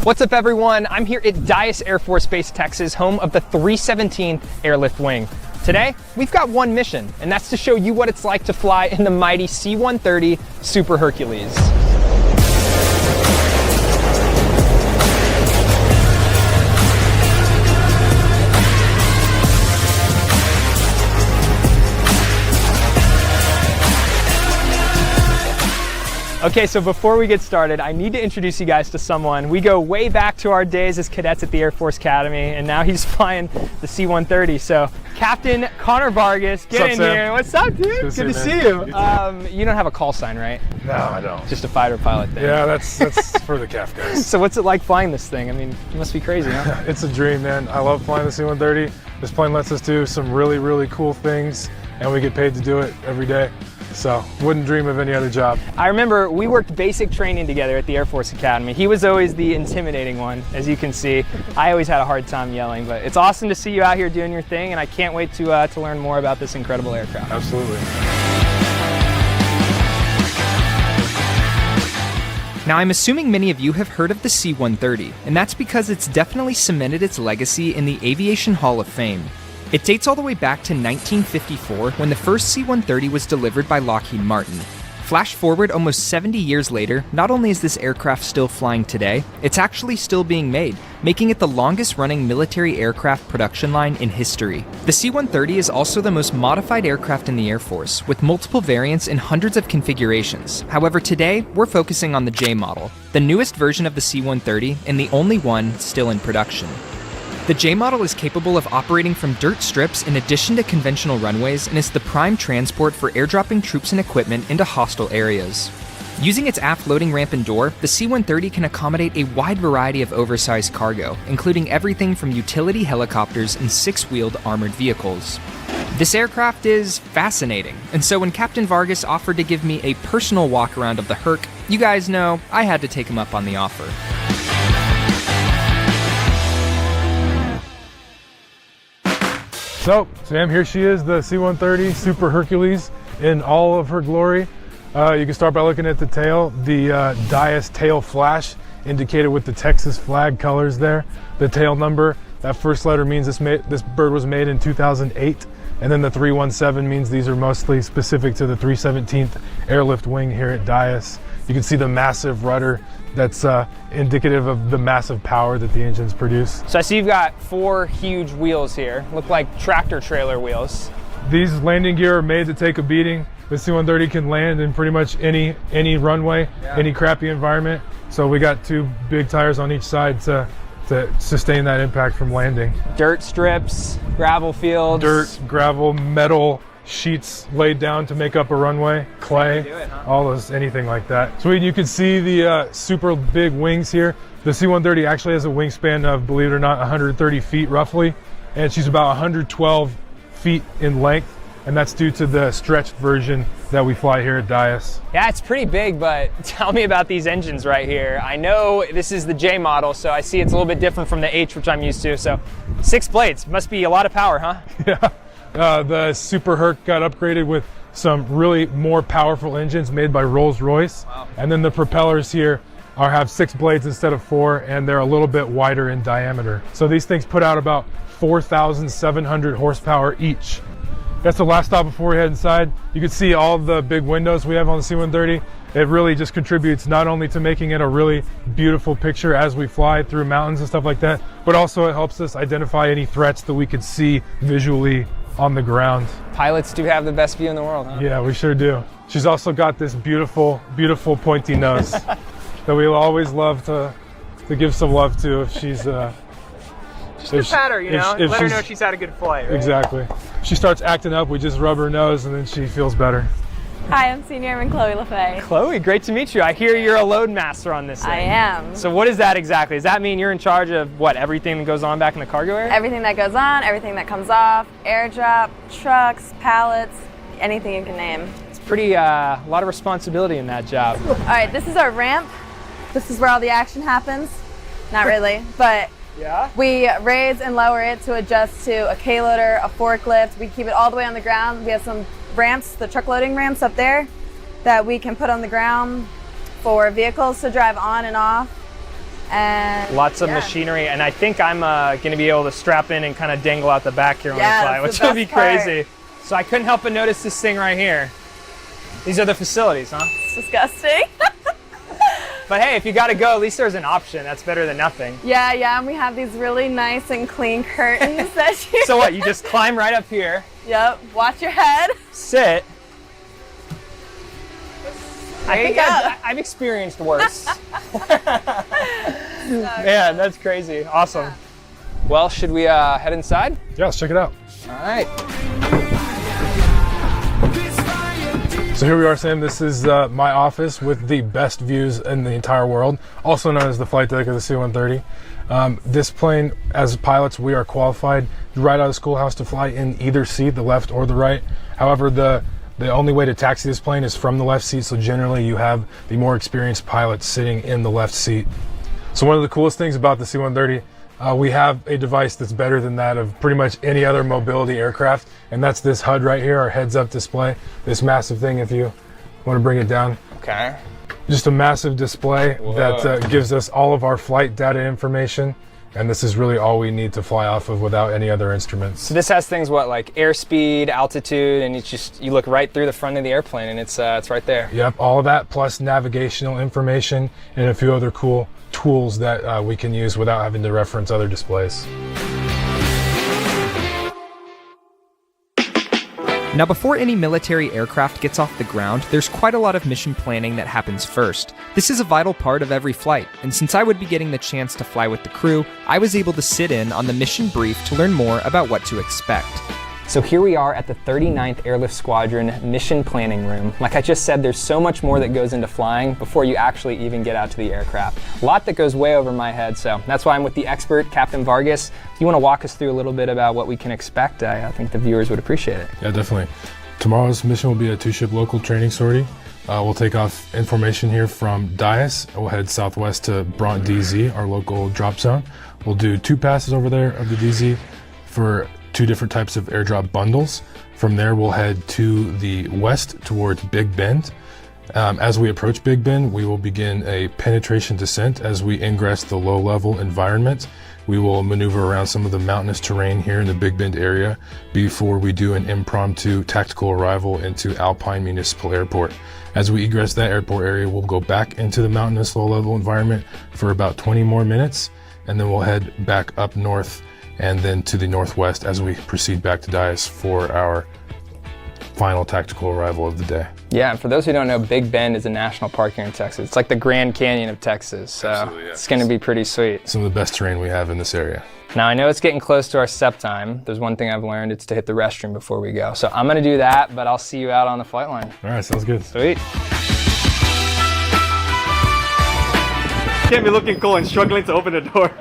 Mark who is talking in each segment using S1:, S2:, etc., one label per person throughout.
S1: What's up everyone? I'm here at Dyess Air Force Base, Texas, home of the 317th Airlift Wing. Today, we've got one mission, and that's to show you what it's like to fly in the mighty C-130 Super Hercules. Okay, so before we get started, I need to introduce you guys to someone. We go way back to our days as cadets at the Air Force Academy, and now he's flying the C-130. So, Captain Connor Vargas, get in here. What's up, dude? Good to see you. You don't have a call sign, right?
S2: No, I don't.
S1: Just a fighter pilot thing.
S2: Yeah, that's for the CAF guys.
S1: So what's it like flying this thing? I mean, it must be crazy, huh?
S2: It's a dream, man. I love flying the C-130. This plane lets us do some really, really cool things, and we get paid to do it every day. So, wouldn't dream of any other job.
S1: I remember we worked basic training together at the Air Force Academy. He was always the intimidating one, as you can see. I always had a hard time yelling, but it's awesome to see you out here doing your thing, and I can't wait to learn more about this incredible aircraft.
S2: Absolutely.
S3: Now, I'm assuming many of you have heard of the C-130, and that's because it's definitely cemented its legacy in the Aviation Hall of Fame. It dates all the way back to 1954 when the first C-130 was delivered by Lockheed Martin. Flash forward almost 70 years later, not only is this aircraft still flying today, it's actually still being made, making it the longest running military aircraft production line in history. The C-130 is also the most modified aircraft in the Air Force, with multiple variants in hundreds of configurations. However, today, we're focusing on the J model, the newest version of the C-130 and the only one still in production. The J model is capable of operating from dirt strips in addition to conventional runways and is the prime transport for airdropping troops and equipment into hostile areas. Using its aft loading ramp and door, the C-130 can accommodate a wide variety of oversized cargo, including everything from utility helicopters and six-wheeled armored vehicles. This aircraft is fascinating, and so when Captain Vargas offered to give me a personal walk-around of the Herc, you guys know I had to take him up on the offer.
S2: So, Sam, here she is, the C-130 Super Hercules in all of her glory. You can start by looking at the tail, the Dyess tail flash indicated with the Texas flag colors there. The tail number, that first letter means this bird was made in 2008, and then the 317 means these are mostly specific to the 317th Airlift Wing here at Dyess. You can see the massive rudder that's indicative of the massive power that the engines produce.
S1: So I see you've got 4 huge wheels here, look like tractor trailer wheels.
S2: These landing gear are made to take a beating. The C-130 can land in pretty much any runway, any crappy environment. So we got 2 big tires on each side to sustain that impact from landing.
S1: Dirt strips, gravel fields.
S2: Dirt, gravel, metal sheets laid down to make up a runway, clay, all those, anything like that. So you can see the super big wings here. The C-130 actually has a wingspan of, believe it or not, 130 feet roughly, and she's about 112 feet in length, and that's due to the stretched version that we fly here at Dyess.
S1: Yeah, it's pretty big, but tell me about these engines right here. I know this is the J model, so I see it's a little bit different from the H, which I'm used to. So 6 blades, must be a lot of power, huh?
S2: Yeah. The Super Herc got upgraded with some really more powerful engines made by Rolls-Royce. Wow. And then the propellers here have 6 blades instead of 4, and they're a little bit wider in diameter. So these things put out about 4,700 horsepower each. That's the last stop before we head inside. You can see all the big windows we have on the C-130. It really just contributes not only to making it a really beautiful picture as we fly through mountains and stuff like that, but also it helps us identify any threats that we could see visually on the ground.
S1: Pilots do have the best view in the world, huh?
S2: Yeah, we sure do. She's also got this beautiful, beautiful pointy nose that we'll always love to give some love to if she's
S1: just pat her, you know, let her know she's had a good flight, right?
S2: Exactly. If she starts acting up, we just rub her nose and then she feels better.
S4: Hi, I'm Senior Airman Chloe LaFay.
S1: Chloe, great to meet you. I hear you're a load master on this thing.
S4: I am.
S1: So what is that exactly? Does that mean you're in charge of what, everything that goes on back in the cargo area?
S4: Everything that goes on, everything that comes off, airdrop, trucks, pallets, anything you can name.
S1: It's pretty, a lot of responsibility in that job.
S4: All right, this is our ramp. This is where all the action happens. Not really, but
S1: yeah.
S4: We raise and lower it to adjust to a K-loader, a forklift. We keep it all the way on the ground. We have some ramps, the truck loading ramps up there, that we can put on the ground for vehicles to drive on and off. And
S1: lots of
S4: yeah.
S1: machinery, and I think I'm going to be able to strap in and kind of dangle out the back here when we
S4: Yeah,
S1: fly,
S4: that's
S1: which
S4: the
S1: will be
S4: best part.
S1: crazy. So I couldn't help but notice this thing right here. These are the facilities, huh?
S4: It's disgusting.
S1: But hey, if you got to go, at least there's an option. That's better than nothing.
S4: Yeah, and we have these really nice and clean curtains that you...
S1: So what, you just climb right up here,
S4: Yep, watch your head.
S1: sit. I
S4: There you
S1: think
S4: go.
S1: I've experienced worse. Man, that's crazy. Awesome. Well, should we head inside?
S2: Yeah, let's check it out.
S1: All right.
S2: So here we are, Sam. This is my office with the best views in the entire world, also known as the flight deck of the C-130. This plane, as pilots, we are qualified right out of schoolhouse to fly in either seat, the left or the right. However, the only way to taxi this plane is from the left seat, so generally you have the more experienced pilot sitting in the left seat. So one of the coolest things about the C-130, we have a device that's better than that of pretty much any other mobility aircraft, and that's this HUD right here, our heads-up display. This massive thing, if you want to bring it down.
S1: Okay.
S2: Just a massive display that gives us all of our flight data information, and this is really all we need to fly off of without any other instruments.
S1: So this has things, what, like airspeed, altitude, and you look right through the front of the airplane, and it's right there.
S2: Yep, all of that, plus navigational information and a few other cool tools that we can use without having to reference other displays.
S3: Now, before any military aircraft gets off the ground, there's quite a lot of mission planning that happens first. This is a vital part of every flight, and since I would be getting the chance to fly with the crew, I was able to sit in on the mission brief to learn more about what to expect. So here we are at the 39th Airlift Squadron Mission Planning Room. Like I just said, there's so much more that goes into flying before you actually even get out to the aircraft. A lot that goes way over my head, so that's why I'm with the expert, Captain Vargas. If you want to walk us through a little bit about what we can expect, I think the viewers would appreciate it.
S2: Yeah, definitely. Tomorrow's mission will be a 2-ship local training sortie. We'll take off information here from Dias. We'll head southwest to Bront DZ, our local drop zone. We'll do 2 passes over there of the DZ for 2 different types of airdrop bundles. From there, we'll head to the west towards Big Bend. As we approach Big Bend, we will begin a penetration descent as we ingress the low-level environment. We will maneuver around some of the mountainous terrain here in the Big Bend area before we do an impromptu tactical arrival into Alpine Municipal Airport. As we egress that airport area, we'll go back into the mountainous low-level environment for about 20 more minutes, and then we'll head back up north and then to the northwest as we proceed back to Dias for our final tactical arrival of the day.
S1: Yeah, and for those who don't know, Big Bend is a national park here in Texas. It's like the Grand Canyon of Texas, so
S2: Absolutely, yeah.
S1: It's going to be pretty sweet.
S2: Some of the best terrain we have in this area.
S1: Now, I know it's getting close to our SEP time. There's one thing I've learned, it's to hit the restroom before we go. So I'm going to do that, but I'll see you out on the flight line.
S2: All right, sounds good.
S1: Sweet.
S5: Can't be looking cool and struggling to open the door.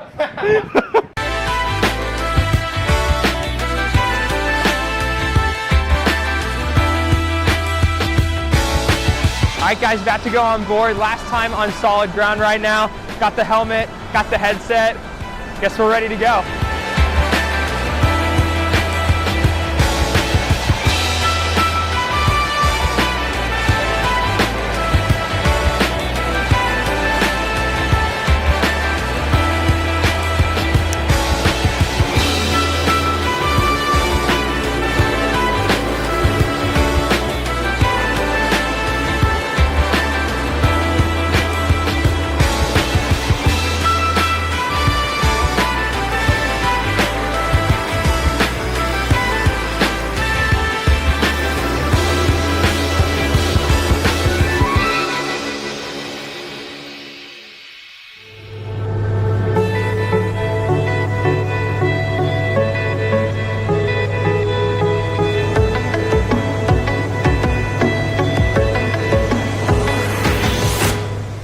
S1: All right, guys, about to go on board. Last time on solid ground right now. Got the helmet, got the headset. Guess we're ready to go.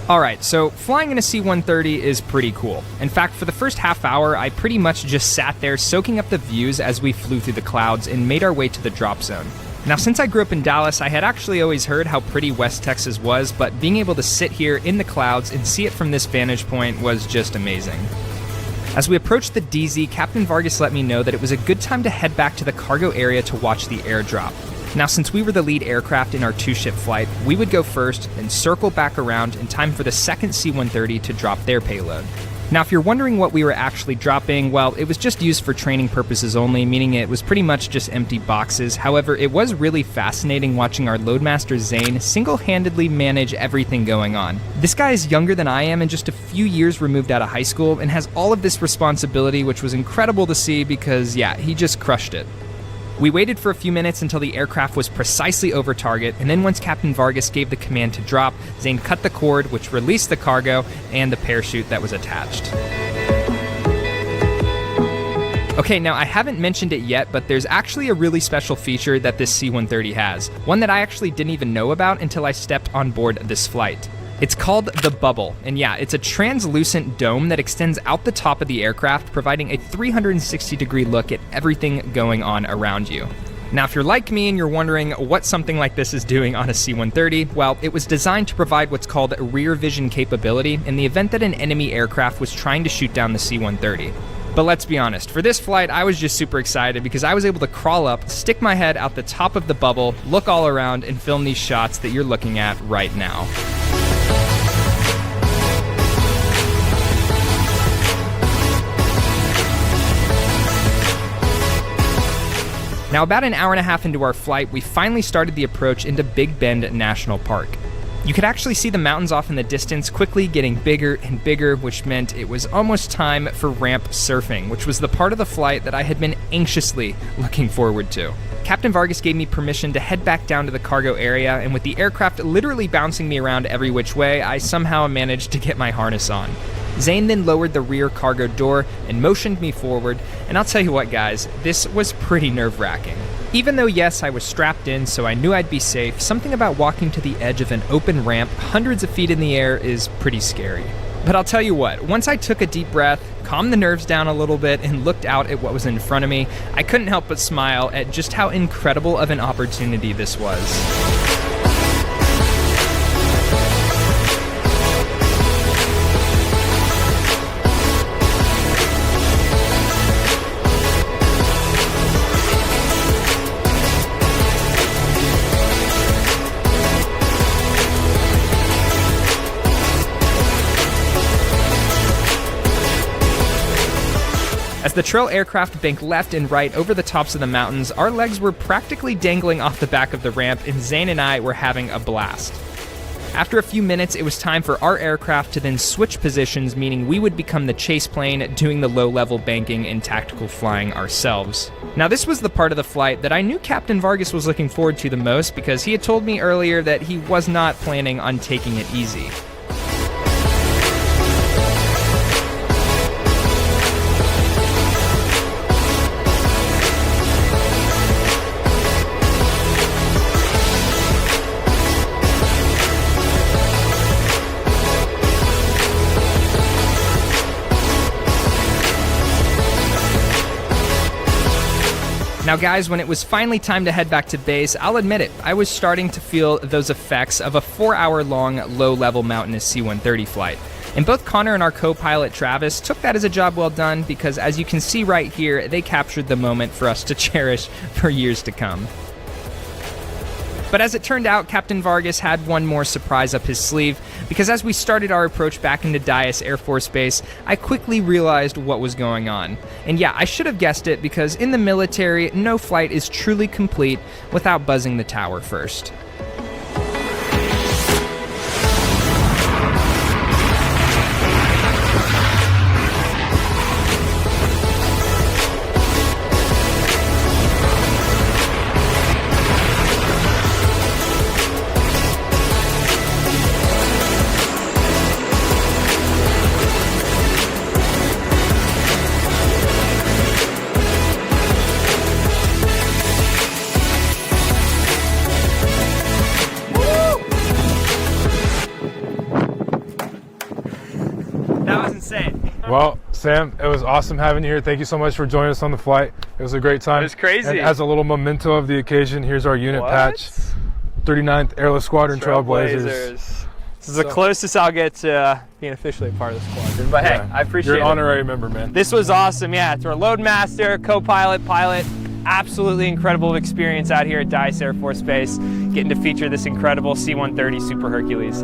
S3: Alright, so flying in a C-130 is pretty cool. In fact, for the first half hour, I pretty much just sat there soaking up the views as we flew through the clouds and made our way to the drop zone. Now, since I grew up in Dallas, I had actually always heard how pretty West Texas was, but being able to sit here in the clouds and see it from this vantage point was just amazing. As we approached the DZ, Captain Vargas let me know that it was a good time to head back to the cargo area to watch the airdrop. Now, since we were the lead aircraft in our 2-ship flight, we would go first and circle back around in time for the second C-130 to drop their payload. Now, if you're wondering what we were actually dropping, well, it was just used for training purposes only, meaning it was pretty much just empty boxes. However, it was really fascinating watching our Loadmaster Zane single-handedly manage everything going on. This guy is younger than I am and just a few years removed out of high school and has all of this responsibility, which was incredible to see because, yeah, he just crushed it. We waited for a few minutes until the aircraft was precisely over target, and then once Captain Vargas gave the command to drop, Zane cut the cord, which released the cargo and the parachute that was attached. Okay, now I haven't mentioned it yet, but there's actually a really special feature that this C-130 has, one that I actually didn't even know about until I stepped on board this flight. It's called the Bubble, and yeah, it's a translucent dome that extends out the top of the aircraft, providing a 360-degree look at everything going on around you. Now, if you're like me and you're wondering what something like this is doing on a C-130, well, it was designed to provide what's called rear vision capability in the event that an enemy aircraft was trying to shoot down the C-130. But let's be honest, for this flight, I was just super excited because I was able to crawl up, stick my head out the top of the bubble, look all around, and film these shots that you're looking at right now. Now, about an hour and a half into our flight, we finally started the approach into Big Bend National Park. You could actually see the mountains off in the distance quickly getting bigger and bigger, which meant it was almost time for ramp surfing, which was the part of the flight that I had been anxiously looking forward to. Captain Vargas gave me permission to head back down to the cargo area, and with the aircraft literally bouncing me around every which way, I somehow managed to get my harness on. Zane then lowered the rear cargo door and motioned me forward, and I'll tell you what, guys, this was pretty nerve-wracking. Even though, yes, I was strapped in, so I knew I'd be safe, something about walking to the edge of an open ramp hundreds of feet in the air is pretty scary. But I'll tell you what, once I took a deep breath, calmed the nerves down a little bit, and looked out at what was in front of me, I couldn't help but smile at just how incredible of an opportunity this was. As the trail aircraft banked left and right over the tops of the mountains, our legs were practically dangling off the back of the ramp, and Zane and I were having a blast. After a few minutes, it was time for our aircraft to then switch positions, meaning we would become the chase plane, doing the low-level banking and tactical flying ourselves. Now, this was the part of the flight that I knew Captain Vargas was looking forward to the most because he had told me earlier that he was not planning on taking it easy. Now guys, when it was finally time to head back to base, I'll admit it, I was starting to feel those effects of a 4-hour-long low-level mountainous C-130 flight. And both Connor and our co-pilot Travis took that as a job well done because, as you can see right here, they captured the moment for us to cherish for years to come. But as it turned out, Captain Vargas had one more surprise up his sleeve, because as we started our approach back into Dyess Air Force Base, I quickly realized what was going on. And yeah, I should have guessed it, because in the military, no flight is truly complete without buzzing the tower first.
S2: Well, Sam, it was awesome having you here. Thank you so much for joining us on the flight. It was a great time.
S1: It was crazy.
S2: And as a little memento of the occasion, here's our unit patch. 39th Airless Squadron Trailblazers.
S1: This is the closest I'll get to being officially a part of the squadron. But hey, I appreciate it.
S2: You're an honorary member, man.
S1: This was awesome. Yeah, it's our loadmaster, co-pilot, pilot. Absolutely incredible experience out here at Dyess Air Force Base, getting to feature this incredible C-130 Super Hercules.